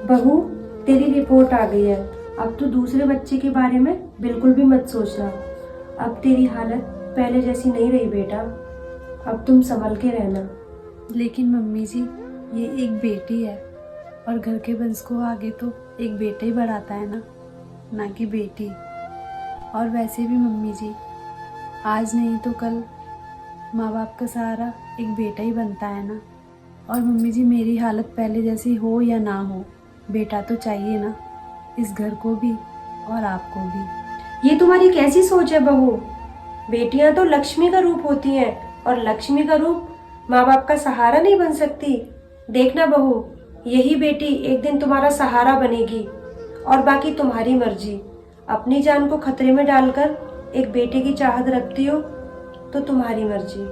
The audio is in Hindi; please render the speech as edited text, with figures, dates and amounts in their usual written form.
बहू, तेरी रिपोर्ट आ गई है। अब तो दूसरे बच्चे के बारे में बिल्कुल भी मत सोचना। अब तेरी हालत पहले जैसी नहीं रही बेटा। अब तुम संभल के रहना। लेकिन मम्मी जी, ये एक बेटी है और घर के वंश को आगे तो एक बेटा ही बढ़ाता है ना कि बेटी। और वैसे भी मम्मी जी, आज नहीं तो कल माँ बाप का सहारा एक बेटा ही बनता है ना। और मम्मी जी, मेरी हालत पहले जैसी हो या ना हो, बेटा तो चाहिए ना, इस घर को भी और आपको भी। ये तुम्हारी कैसी सोच है बहू? बेटियां तो लक्ष्मी का रूप होती हैं और लक्ष्मी का रूप माँ बाप का सहारा नहीं बन सकती। देखना बहू, यही बेटी एक दिन तुम्हारा सहारा बनेगी और बाकी तुम्हारी मर्जी। अपनी जान को खतरे में डालकर एक बेटे की चाहत रखती हो तो तुम्हारी मर्जी।